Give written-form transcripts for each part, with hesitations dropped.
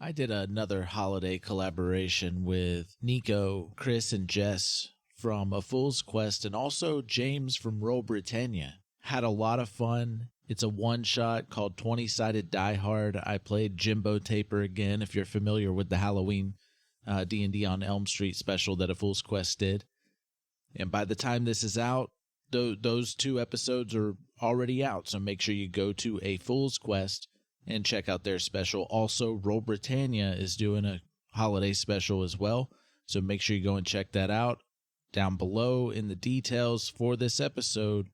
I did another holiday collaboration with Nico, Chris, and Jess from A Fool's Quest, and also James from Roll Britannia. Had a lot of fun. It's a one-shot called 20-Sided Die Hard. I played Jimbo Taper again, if you're familiar with the Halloween D&D on Elm Street special that A Fool's Quest did. And by the time this is out, those 2 episodes are already out, so make sure you go to A Fool's Quest and check out their special. Also, Roll Britannia is doing a holiday special as well, so make sure you go and check that out. Down below in the details for this episode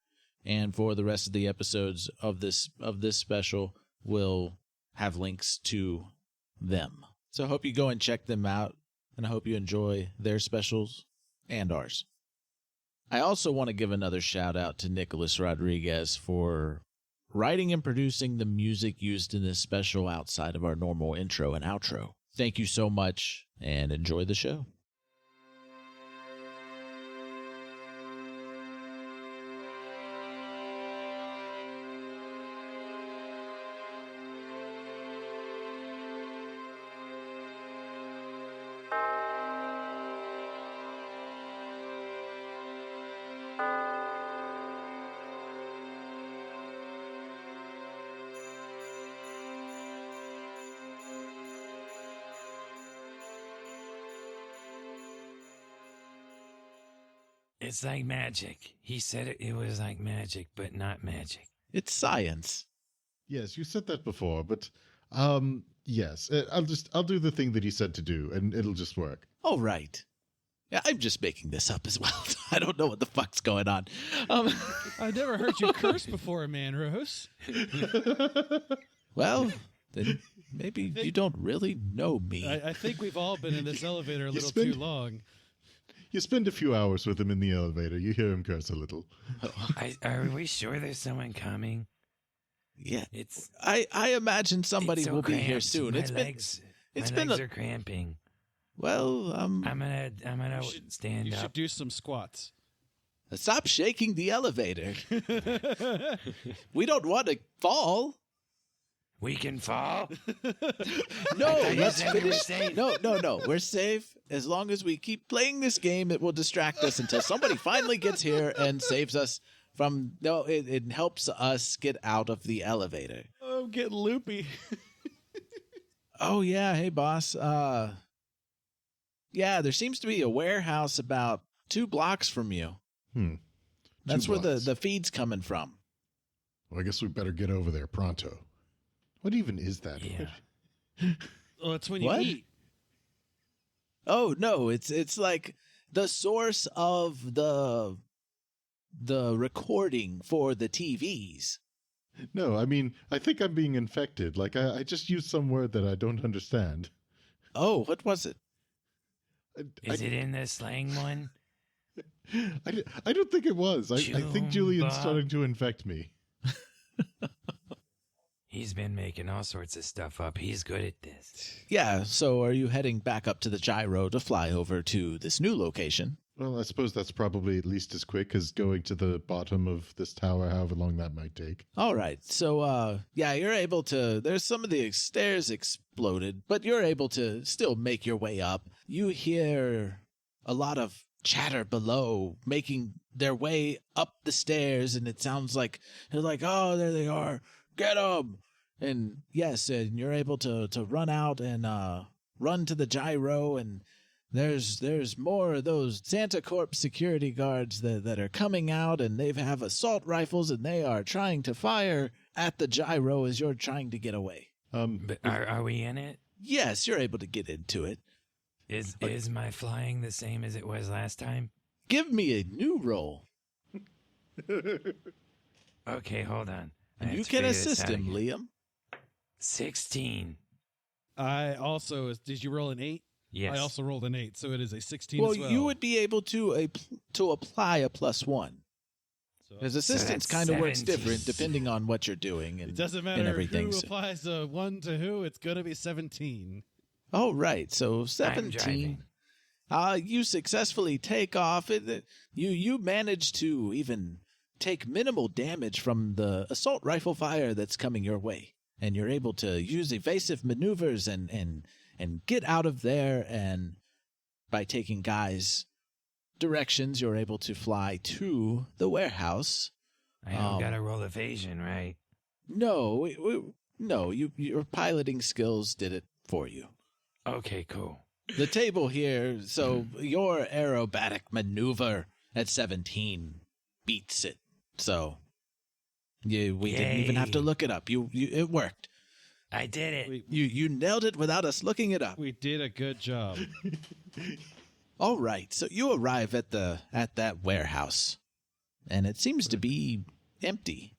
and for the rest of the episodes of this special, will have links to them. So I hope you go and check them out, and I hope you enjoy their specials and ours. I also want to give another shout out to Nicholas Rodriguez for writing and producing the music used in this special outside of our normal intro and outro. Thank you so much, and enjoy the show. It's like magic. He said it was like magic, but not magic. It's science. Yes, you said that before, but yes, I'll do the thing that he said to do, and it'll just work. Oh, right. Yeah, I'm just making this up as well. I don't know what the fuck's going on. I've never heard you curse before, Man Rose. Well, then maybe you don't really know me. I think we've all been in this elevator a little too long. You spend a few hours with him in the elevator. You hear him curse a little. Are we sure there's someone coming? Yeah, I imagine somebody will be here soon. My legs are cramping. Well, I'm gonna stand up. You should do some squats. Stop shaking the elevator. We don't want to fall. We can fall? No, let's finish. No. We're safe. As long as we keep playing this game, it will distract us until somebody finally gets here and saves us from... No, it helps us get out of the elevator. Oh, I'm getting loopy. Oh, yeah. Hey, boss. Yeah, there seems to be a warehouse about 2 blocks from you. That's where the feed's coming from. Well, I guess we better get over there pronto. What even is that? Yeah. Oh, it's when you eat. Oh, no, it's like the source of the recording for the TVs. No, I mean, I think I'm being infected. Like, I just used some word that I don't understand. Oh, what was it? Is it in the slang one? I don't think it was. I think Julian's starting to infect me. He's been making all sorts of stuff up. He's good at this. Yeah, so are you heading back up to the gyro to fly over to this new location? Well, I suppose that's probably at least as quick as going to the bottom of this tower, however long that might take. All right, so, yeah, you're able to... There's some of the stairs exploded, but you're able to still make your way up. You hear a lot of chatter below making their way up the stairs, and it sounds like they're like, oh, there they are. Get them! And yes, and you're able to run out and run to the gyro, and there's more of those Santa Corp security guards that are coming out, and they have assault rifles, and they are trying to fire at the gyro as you're trying to get away. But are we in it? Yes, you're able to get into it. Is my flying the same as it was last time? Give me a new roll. Okay, hold on. And you can assist him, Liam. 16. I also... Did you roll an 8? Yes. I also rolled an 8, so it is a 16 well, as well. you would be able to apply a +1. Because assistance kind of works different depending on what you're doing. And, it doesn't matter who applies a 1 to who, it's going to be 17. Oh, right. So 17. You successfully take off. You manage to even take minimal damage from the assault rifle fire that's coming your way. And you're able to use evasive maneuvers and and get out of there. And by taking Guy's directions, you're able to fly to the warehouse. I don't gotta roll evasion, right? No, no, your piloting skills did it for you. Okay, cool. The table here, so your aerobatic maneuver at 17 beats it. So we didn't even have to look it up. It worked. I did it. You nailed it without us looking it up. We did a good job. All right, so you arrive at that warehouse, and it seems to be empty.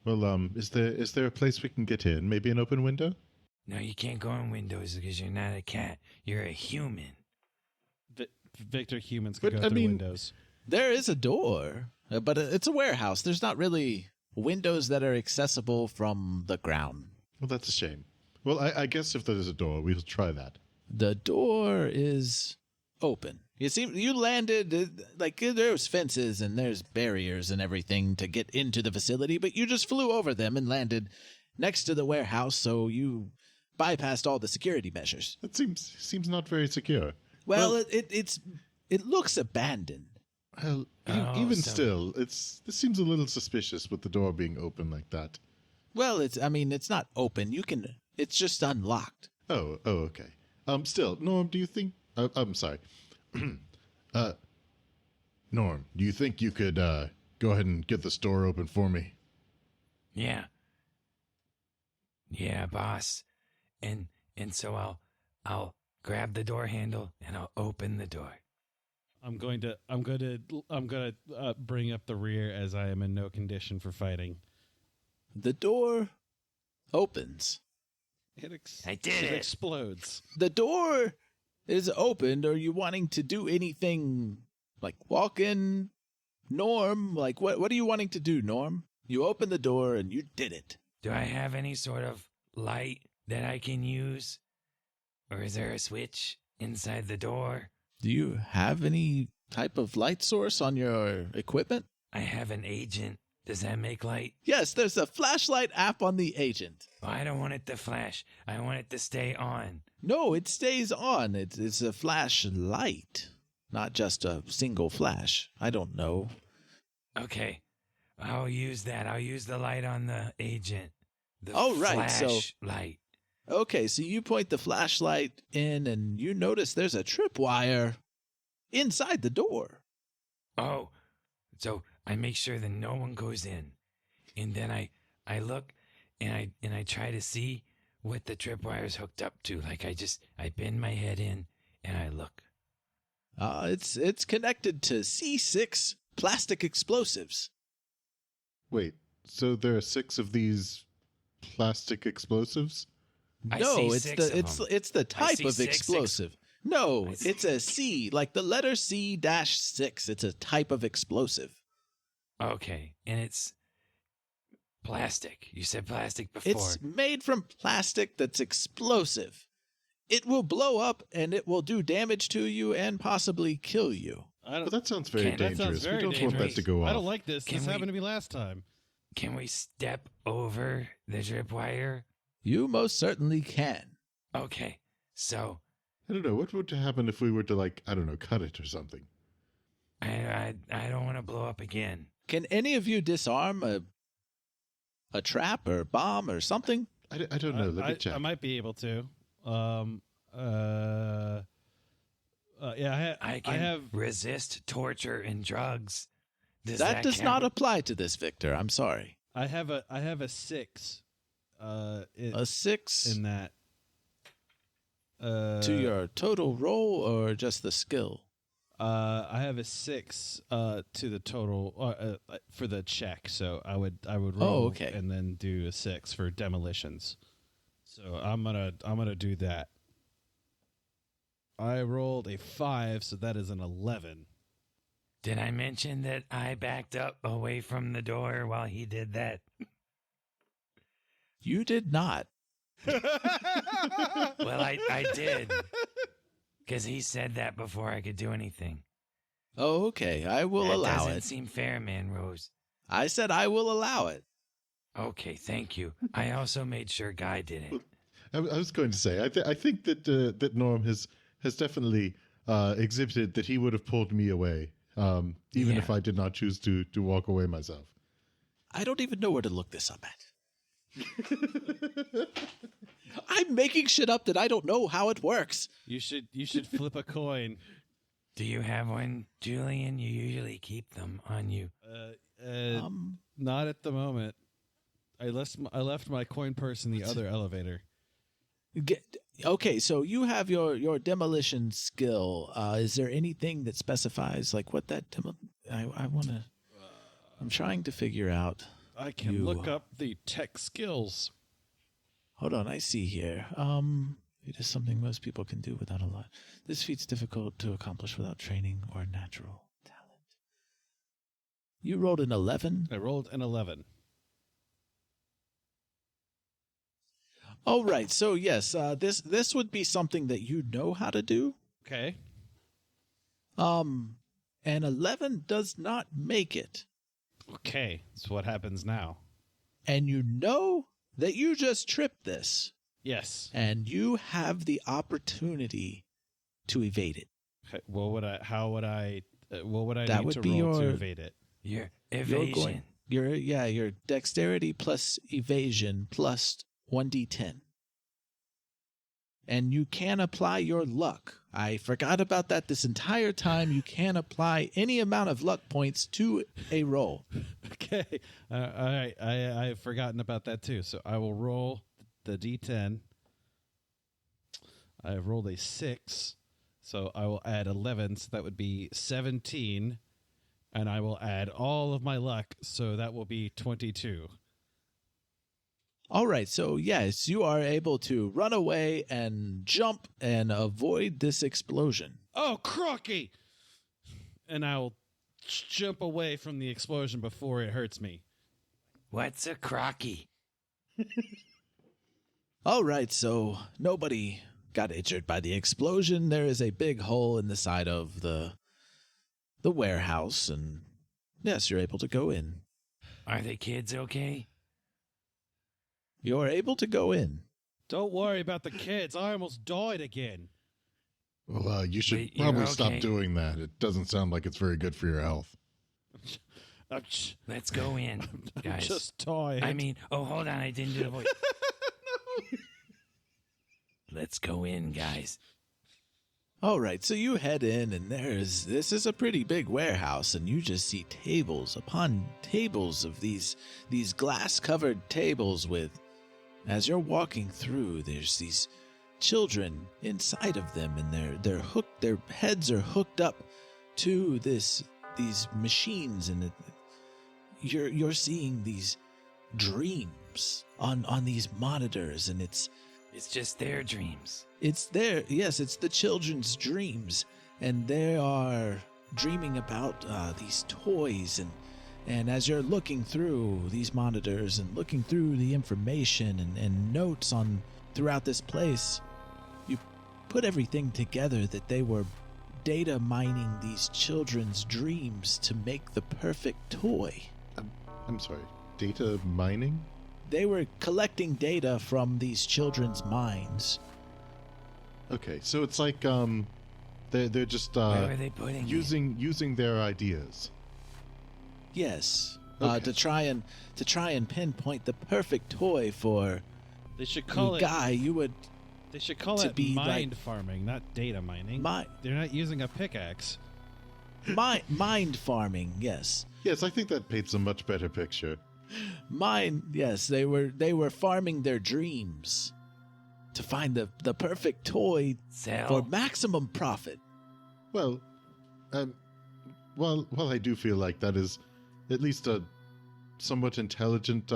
Well, is there a place we can get in? Maybe an open window? No, you can't go in windows because you're not a cat. You're a human. Victor, humans can But, go I through mean- windows. There is a door, but it's a warehouse. There's not really windows that are accessible from the ground. Well, that's a shame. Well, I guess if there's a door, we'll try that. The door is open. You see, you landed, like, there's fences and there's barriers and everything to get into the facility, but you just flew over them and landed next to the warehouse, so you bypassed all the security measures. That seems not very secure. Well, it looks abandoned. Well, even still, this seems a little suspicious with the door being open like that. Well, it's not open. It's just unlocked. Oh, okay. Still, Norm, do you think? I'm sorry. Norm, do you think you could go ahead and get this door open for me? Yeah. Yeah, boss. And so I'll grab the door handle and I'll open the door. I'm going to bring up the rear as I am in no condition for fighting. The door opens. I did It it. explodes. The door is opened. Are you wanting to do anything like walk in, Norm? Like what are you wanting to do, Norm? You opened the door and you did it. Do I have any sort of light that I can use? Or is there a switch inside the door? Do you have any type of light source on your equipment? I have an agent. Does that make light? Yes, there's a flashlight app on the agent. Well, I don't want it to flash. I want it to stay on. No, it stays on. It's a flashlight, not just a single flash. I don't know. Okay. I'll use that. I'll use the light on the agent. The right, so- flashlight. Okay, so you point the flashlight in and you notice there's a tripwire inside the door. Oh, so I make sure that no one goes in. And then I look and I try to see what the tripwire's hooked up to. Like I bend my head in and I look. It's connected to C6 plastic explosives. Wait, so there are 6 of these plastic explosives? I No, see it's 6 the of them. it's the type see of 6 explosive. No, I see. it's a C, like the letter C-6. It's a type of explosive. Okay, and it's plastic. You said plastic before. It's made from plastic that's explosive. It will blow up and it will do damage to you and possibly kill you. Well, that sounds very That sounds dangerous. very We don't want that dangerous. to go off. I don't like this. Can This we- happened to me last time. Can we step over the tripwire? You most certainly can. Okay, so I don't know. What would happen if we were to, cut it or something? I don't want to blow up again. Can any of you disarm a trap or bomb or something? I don't know. Let me check. I might be able to. Yeah, I can resist torture and drugs. That does count? not apply to this, Victor. I'm sorry. I have a 6. A 6 in that. to your total roll or just the skill? I have a 6 to the total for the check, so I would roll okay. and then do a 6 for demolitions. So I'm gonna do that. I rolled a 5, so that is an 11. Did I mention that I backed up away from the door while he did that? You did not. Well, I did. Because he said that before I could do anything. Oh, okay. I will That allow doesn't it. seem fair, man, Rose. I said I will allow it. Okay, thank you. I also made sure Guy did it. I was going to say, I think that Norm has definitely exhibited that he would have pulled me away, even if I did not choose to walk away myself. I don't even know where to look this up at. I'm making shit up that I don't know how it works. You should flip a coin. Do you have one, Julian? You usually keep them on you. Not at the moment. I left my coin purse in the other elevator. Okay, so you have your demolition skill. Is there anything that specifies like what that I want to? I'm trying to figure out. I can look up the tech skills. Hold on, I see here. It is something most people can do without a lot. This feat's difficult to accomplish without training or natural talent. You rolled an 11? I rolled an 11. Oh, right. So, yes, this would be something that you know how to do. Okay. And 11 does not make it. Okay, so what happens now? And you know that you just tripped this. Yes. And you have the opportunity to evade it. Okay, what would I That need would to be roll to your- evade it? Your evasion. Your dexterity plus evasion plus 1d10. And you can apply your luck. I forgot about that this entire time. You can apply any amount of luck points to a roll. Okay. All right. I've forgotten about that too. So I will roll the d10. I have rolled a 6. So I will add 11. So that would be 17. And I will add all of my luck. So that will be 22. All right, so yes, you are able to run away and jump and avoid this explosion. Oh, crocky! And I'll jump away from the explosion before it hurts me. What's a crocky? All right, so nobody got injured by the explosion. There is a big hole in the side of the warehouse, and yes, you're able to go in. Are the kids okay? You're able to go in. Don't worry about the kids. I almost died again. Well, you should Wait, you're probably okay? stop doing that. It doesn't sound like it's very good for your health. Let's go in, I'm guys. just tired. I mean, oh, hold on. I didn't do the voice. Let's go in, guys. All right, so you head in, and this is a pretty big warehouse, and you just see tables upon tables of these glass-covered tables with, as you're walking through, there's these children inside of them, and they're hooked. Their heads are hooked up to these machines, and you're seeing these dreams on these monitors, and it's just their dreams. it's the children's dreams, and they are dreaming about these toys, and as you're looking through these monitors and looking through the information and notes on throughout this place, you put everything together that they were data mining these children's dreams to make the perfect toy. I'm sorry, data mining? They were collecting data from these children's minds. Okay, so it's like they're just Where are they putting it? using their ideas. Yes, Okay. to try and pinpoint the perfect toy for they should a call it. guy you would They should call to it be mind farming, not data mining. They're not using a pickaxe. mind farming. Yes, Yes, I think that paints a much better picture. Yes, they were farming their dreams to find the perfect toy Sell. for maximum profit. Well, while I do feel like that is at least a somewhat intelligent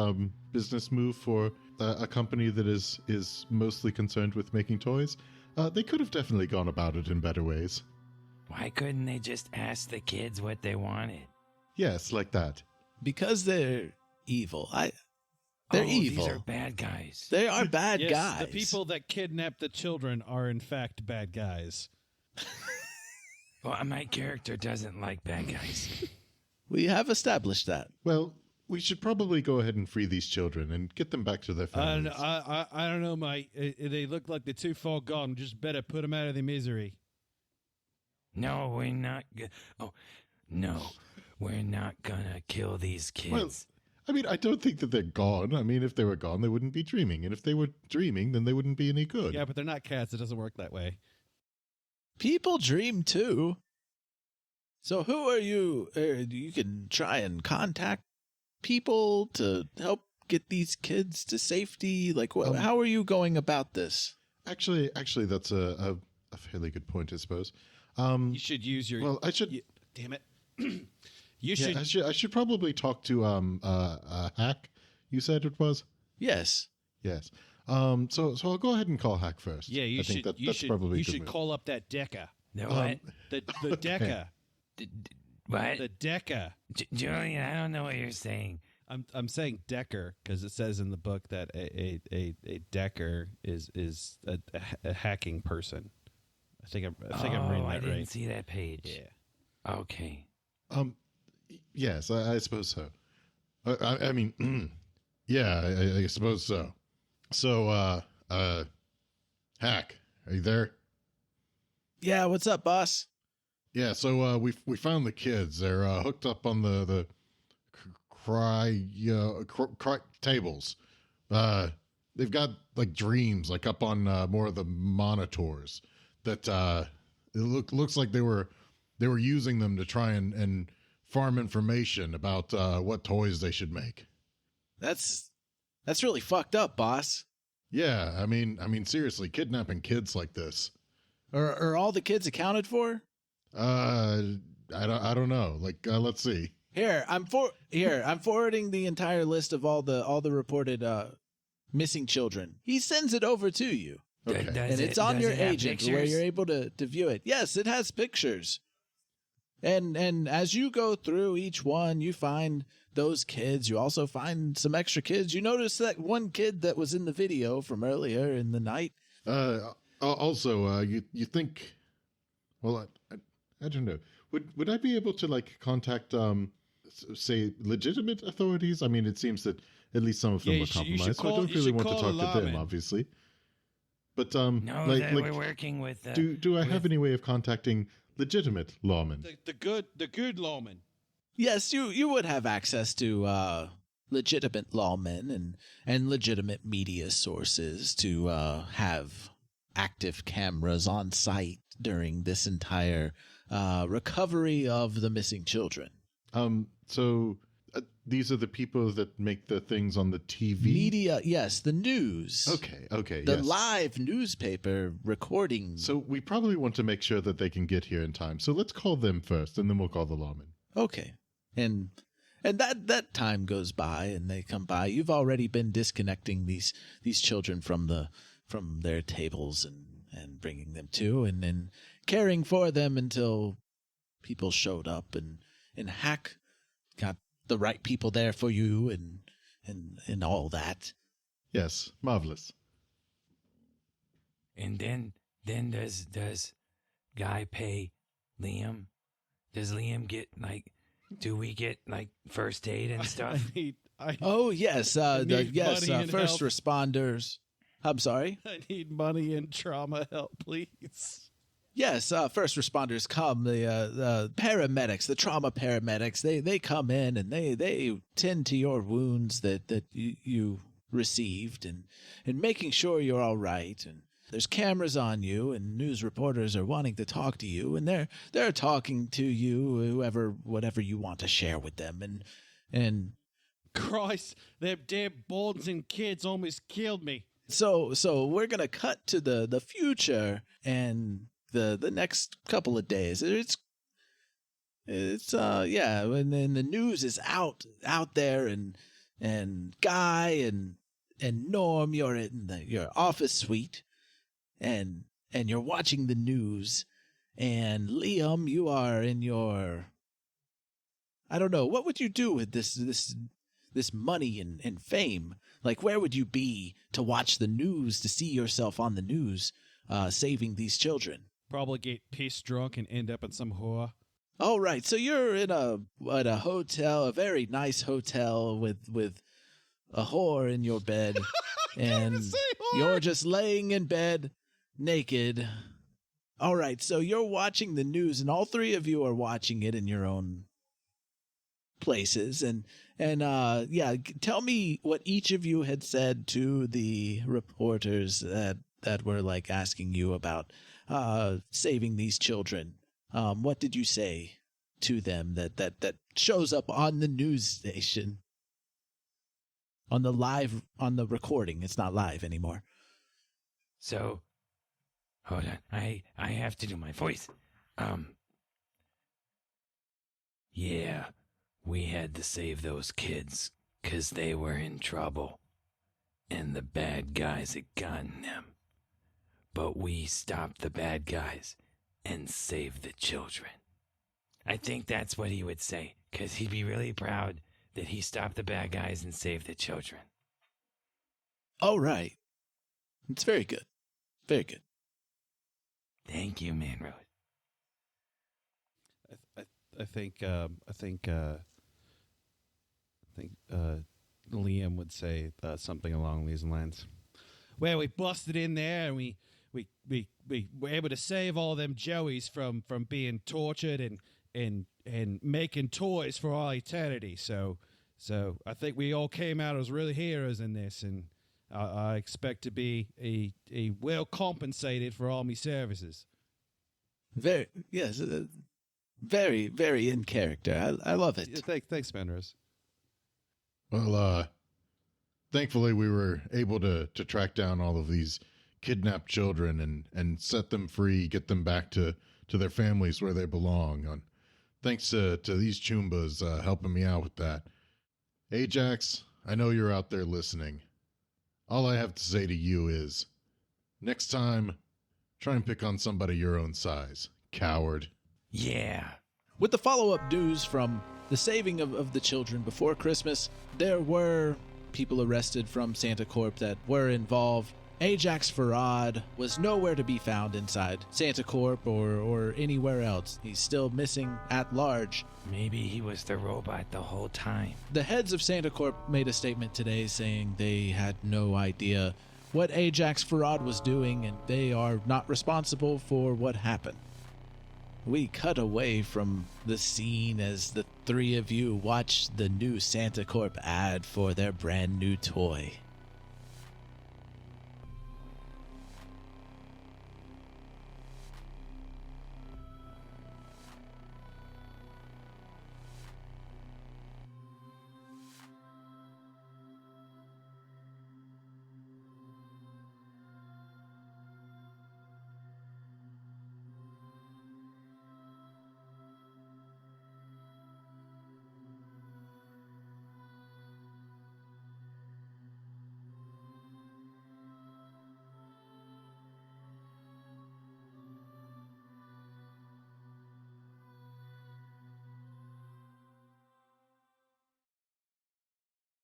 business move for a company that is mostly concerned with making toys, they could have definitely gone about it in better ways. Why couldn't they just ask the kids what they wanted? Yes, like that. Because they're evil. They're evil. These are bad guys. They are bad Yes, guys. the people that kidnap the children are in fact bad guys. Well, my character doesn't like bad guys. We have established that. Well, we should probably go ahead and free these children and get them back to their families. I don't know, mate. They look like they're too far gone. Just better put them out of their misery. No, we're not. Oh, no, we're not gonna kill these kids. Well, I mean, I don't think that they're gone. I mean, if they were gone, they wouldn't be dreaming. And if they were dreaming, then they wouldn't be any good. Yeah, but they're not cats. It doesn't work that way. People dream too. So who are you? You can try and contact people to help get these kids to safety. Like, how are you going about this? Actually, that's a fairly good point, I suppose. You should use your. Well, I should. Damn it. I should probably talk to Hack. You said it was. Yes. Yes. So I'll go ahead and call Hack first. Yeah, you should. You should call up that Decker. No, what? The Decker. What? The Decker. Julian, I don't know what you're saying. I'm saying Decker because it says in the book that a Decker is a hacking person. I think I'm reading that right. I didn't see that page. Yeah. Okay. Yes, I suppose so. I mean, yeah, I suppose so. So, Hack, are you there? Yeah, what's up, boss? Yeah, so we found the kids. They're hooked up on the cry tables. They've got like dreams, like up on more of the monitors. That it looks like they were using them to try and farm information about what toys they should make. That's really fucked up, boss. Yeah, I mean, seriously, kidnapping kids like this. Are all the kids accounted for? I don't know. Like, let's see. Here, I'm forwarding the entire list of all the reported missing children. He sends it over to you. Okay. And it's on your agent where you're able to view it. Yes, it has pictures. And as you go through each one, you find those kids. You also find some extra kids. You notice that one kid that was in the video from earlier in the night. Also, you think? Well, I don't know. Would I be able to like contact say legitimate authorities? I mean, it seems that at least some of them were compromised. So I don't really want to talk to them, obviously. But no, we're working with. Do I have any way of contacting legitimate lawmen? The good lawmen. Yes, you would have access to legitimate lawmen and legitimate media sources to have active cameras on site during this entire recovery of the missing children. So these are the people that make the things on the TV? Media, yes, the news. Okay, The yes. live newspaper recording. So we probably want to make sure that they can get here in time. So let's call them first, and then we'll call the lawmen. Okay. And that time goes by, and they come by. You've already been disconnecting these children from their tables and bringing them to, and then caring for them until people showed up, and Hack got the right people there for you and all that. Yes, marvelous. And then does Guy pay Liam? Does Liam get like? Do we get like first aid and stuff? Oh yes, first responders. I'm sorry. I need money and trauma help, please. Yes, first responders come. The paramedics, the trauma paramedics, they come in and they tend to your wounds that you received and making sure you're all right. And there's cameras on you, and news reporters are wanting to talk to you, and they're talking to you, whatever you want to share with them, and Christ, them damn Bolton kids almost killed me. So we're gonna cut to the future and the next couple of days. It's and then the news is out there, and Guy and Norm, you're in your office suite, and you're watching the news, and Liam, you are in your, I don't know, what would you do with this money and fame? Like, where would you be to watch the news, to see yourself on the news saving these children? Probably get pissed drunk and end up in some whore. All right, so you're in a hotel, a very nice hotel with a whore in your bed, and you're just laying in bed naked. All right, so you're watching the news, and all three of you are watching it in your own places, and tell me what each of you had said to the reporters that were like asking you about saving these children. What did you say to them that shows up on the news station? On the recording. It's not live anymore. So, hold on. I have to do my voice. Yeah, we had to save those kids 'cause they were in trouble. And the bad guys had gotten them. But we stopped the bad guys and saved the children. I think that's what he would say, 'cause he'd be really proud that he stopped the bad guys and saved the children. All right. It's very good. Very good. Thank you, Manrose. I think Liam would say something along these lines. Well, we busted in there and we were able to save all them Joeys from being tortured and making toys for all eternity. So I think we all came out as real heroes in this, and I expect to be a well compensated for all my services. Very yes, very very in character. I love it. Yeah, thanks, Manrose. Well, thankfully we were able to track down all of these kidnapped children and set them free, get them back to their families where they belong. And thanks to these Chumbas helping me out with that. Ajax, I know you're out there listening. All I have to say to you is, next time, try and pick on somebody your own size, coward. Yeah. With the follow-up news from the saving of the children before Christmas, there were people arrested from Santa Corp that were involved. Ajax Farad was nowhere to be found inside Santa Corp or anywhere else. He's still missing at large. Maybe he was the robot the whole time. The heads of Santa Corp made a statement today saying they had no idea what Ajax Farad was doing, and they are not responsible for what happened. We cut away from the scene as the three of you watch the new Santa Corp ad for their brand new toy.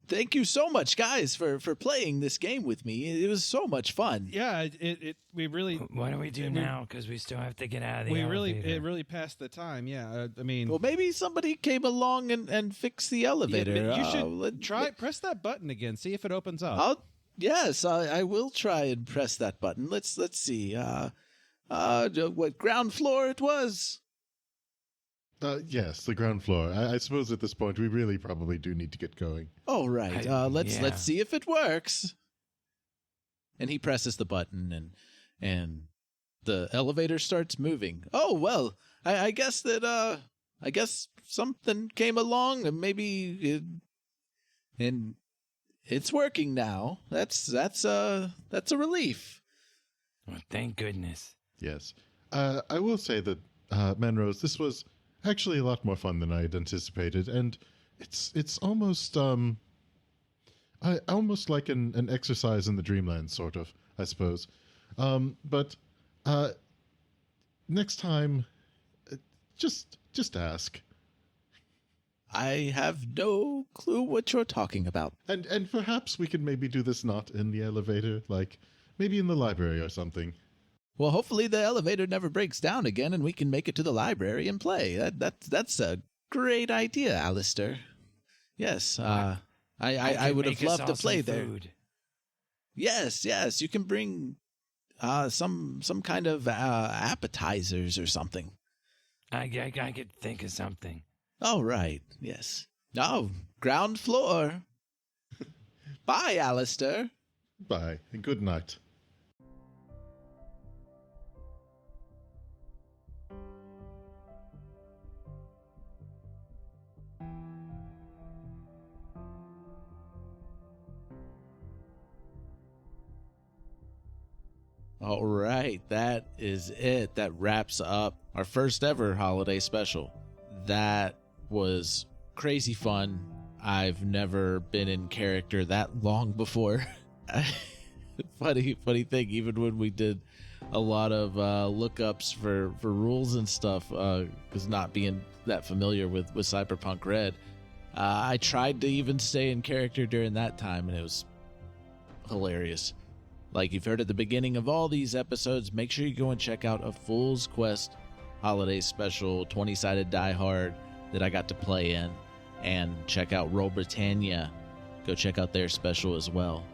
Thank you so much, guys, for playing this game with me. It was so much fun. Yeah, we really. What do we do now? Because we still have to get out of the elevator. It really passed the time. Yeah, I mean. Well, maybe somebody came along and fixed the elevator. Yeah, you should press that button again. See if it opens up. I will try and press that button. Let's see. What ground floor it was? Yes, the ground floor. I suppose at this point we really probably do need to get going. All right. Let's see if it works. And he presses the button, and the elevator starts moving. Oh well, I guess that I guess something came along, and and it's working now. That's a relief. Well, thank goodness. Yes, I will say that Manrose, this was actually a lot more fun than I had anticipated, and it's almost almost like an exercise in the dreamland, sort of, I suppose. But next time, just ask. I have no clue what you're talking about. And perhaps we could maybe do this not in the elevator, like maybe in the library or something. Well, hopefully the elevator never breaks down again and we can make it to the library and play. That's a great idea, Aleister. Yes, I would have loved to play there. Food. Yes, you can bring some kind of appetizers or something. I could think of something. Oh, right, yes. Oh, ground floor. Bye, Aleister. Bye, and good night. All right, that is it. That wraps up our first ever holiday special. That was crazy fun. I've never been in character that long before. funny thing, even when we did a lot of lookups for rules and stuff, because not being that familiar with Cyberpunk Red, I tried to even stay in character during that time, and it was hilarious. Like you've heard at the beginning of all these episodes, make sure you go and check out a Fool's Quest holiday special 20-sided Die Hard that I got to play in, and check out Roll Britannia. Go check out their special as well.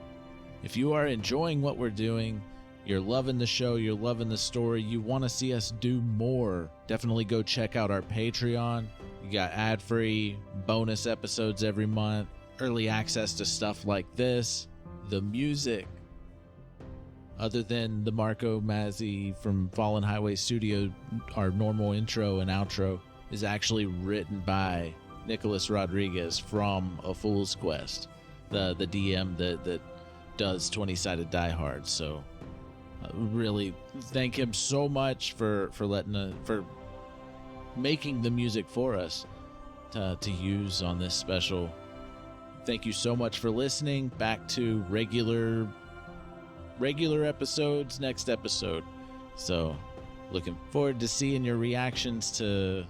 If you are enjoying what we're doing, you're loving the show, you're loving the story, you want to see us do more, definitely go check out our Patreon. You got ad-free bonus episodes every month, early access to stuff like this, the music. Other than the Marco Mazzi from Fallen Highway Studio, our normal intro and outro is actually written by Nicholas Rodriguez from A Fool's Quest, the DM that does 20-sided Die Hard. So really thank him so much for making the music for us to use on this special. Thank you so much for listening. Back to regular episodes next episode. So looking forward to seeing your reactions to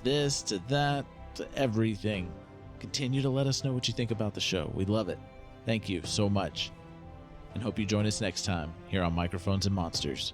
this, to that, to everything. Continue to let us know what you think about the show. We love it. Thank you so much, and hope you join us next time here on Microphones and Monsters.